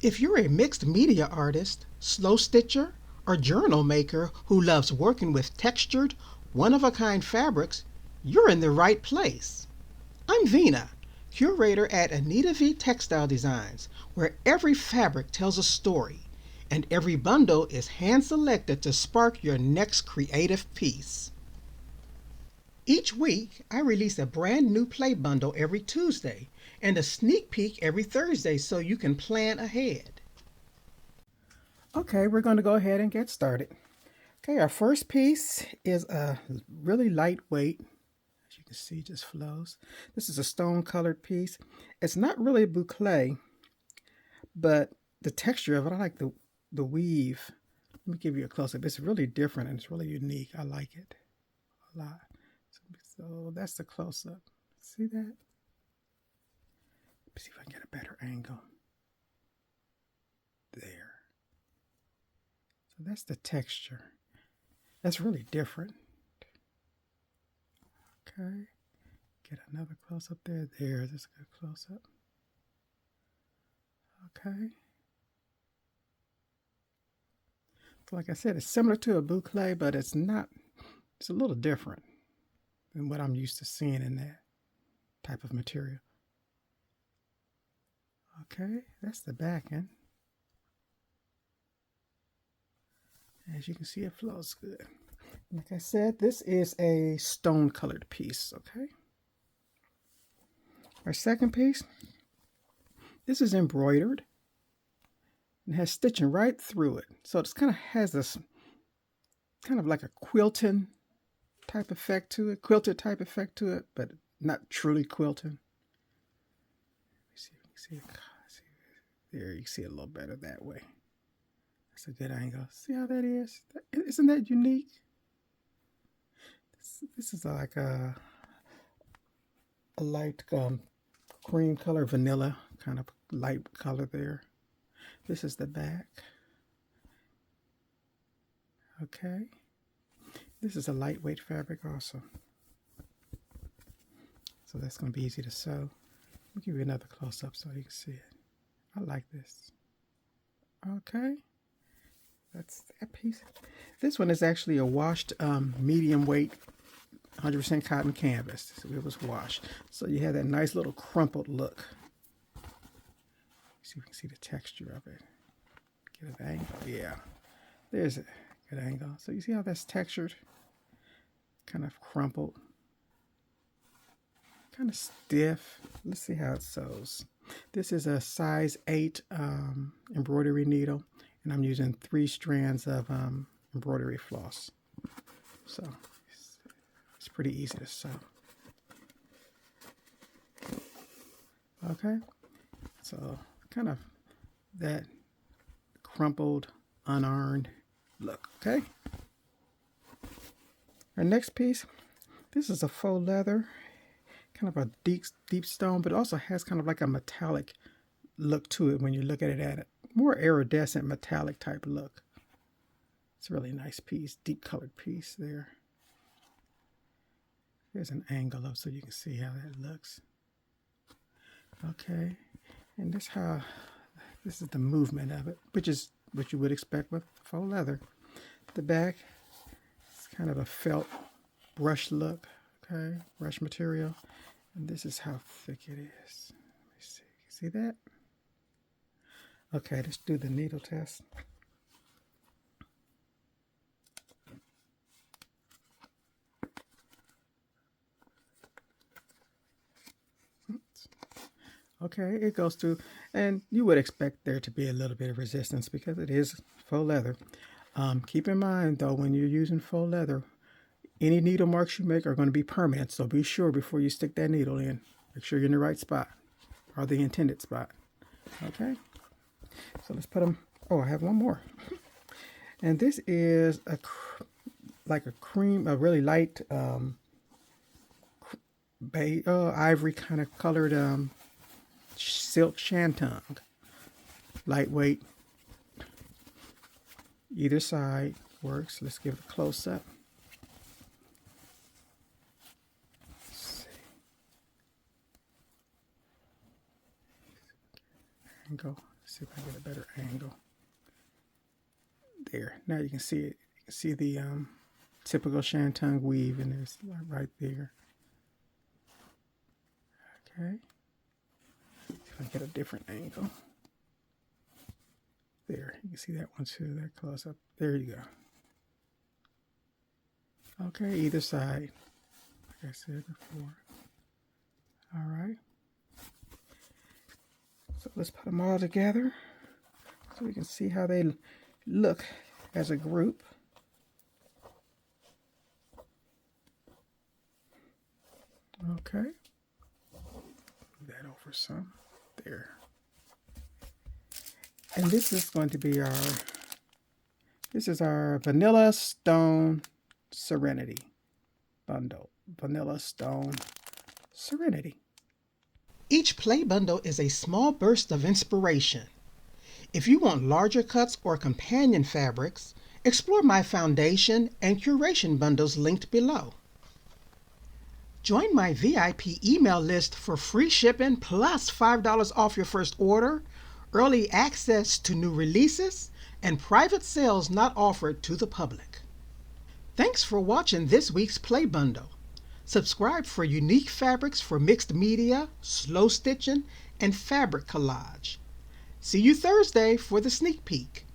If you're a mixed media artist, slow stitcher, or journal maker who loves working with textured, one-of-a-kind fabrics, you're in the right place. I'm Vina, curator at Anitavee Textile Designs, where every fabric tells a story, and every bundle is hand-selected to spark your next creative piece. Each week, I release a brand new play bundle every Tuesday and a sneak peek every Thursday so you can plan ahead. Okay, we're going to go ahead and get started. Okay, our first piece is a really lightweight, as you can see, just flows. This is a stone colored piece. It's not really a boucle, but the texture of it, I like the weave. Let me give you a close-up. It's really different and it's really unique. I like it a lot. So that's the close-up. See that? Let's see if I can get a better angle. There. So that's the texture. That's really different. Okay. Get another close-up there. There. That's a good close-up. Okay. So like I said, it's similar to a boucle, but it's not. It's a little different than what I'm used to seeing in that type of material. Okay, that's the back end. As you can see, it flows good. Like I said, this is a stone colored piece, okay? Our second piece, this is embroidered and has stitching right through it. So it's kind of has this kind of like a quilting type effect to it, quilted type effect to it, but not truly quilting. See, there, you can see it a little better that way. That's a good angle. See how that is? Isn't that unique? This is like a light cream color, vanilla kind of light color there. This is the back. Okay. This is a lightweight fabric also. So that's going to be easy to sew. I'll give you another close-up so you can see it. I like this. Okay. That's that piece. This one is actually a washed medium weight 100% cotton canvas. So it was washed. So you have that nice little crumpled look. See if we can see the texture of it. Get an angle. Yeah. There's a good angle. So you see how that's textured? Kind of crumpled. Kind of stiff. Let's see how it sews. This is a size 8 embroidery needle, and I'm using 3 strands of embroidery floss. So it's pretty easy to sew. Okay, so kind of that crumpled, unironed look. Okay. Our next piece, this is a faux leather, kind of a deep stone, but it also has kind of like a metallic look to it when you look at it. More iridescent metallic type look. It's a really nice piece, deep colored piece there. There's an angle up so you can see how that looks. Okay, and this is the movement of it, which is what you would expect with faux leather. The back, it's kind of a felt brush look, okay, brush material. And this is how thick it is. Let me see. See that? Okay, let's do the needle test. Okay, it goes through, and you would expect there to be a little bit of resistance because it is faux leather. Keep in mind, though, when you're using faux leather, any needle marks you make are going to be permanent, so be sure before you stick that needle in. Make sure you're in the right spot, or the intended spot. Okay, so let's put them. Oh, I have one more. And this is like a cream, a really light ivory kind of colored silk shantung. Lightweight. Either side works. Let's give it a close-up. Go. See if I get a better angle. There. Now you can see it. You can see the typical shantung weave, and there's right there. Okay. See if I get a different angle. There. You can see that one too. That close up. There you go. Okay, either side. Like I said before. All right. So let's put them all together so we can see how they look as a group. Okay. Move that over some. There. And this is going to be our Vanilla Stone Serenity bundle. Vanilla Stone Serenity. Each play bundle is a small burst of inspiration. If you want larger cuts or companion fabrics, explore my foundation and curation bundles linked below. Join my VIP email list for free shipping plus $5 off your first order, early access to new releases, and private sales not offered to the public. Thanks for watching this week's Play Bundle. Subscribe for unique fabrics for mixed media, slow stitching, and fabric collage. See you Thursday for the sneak peek.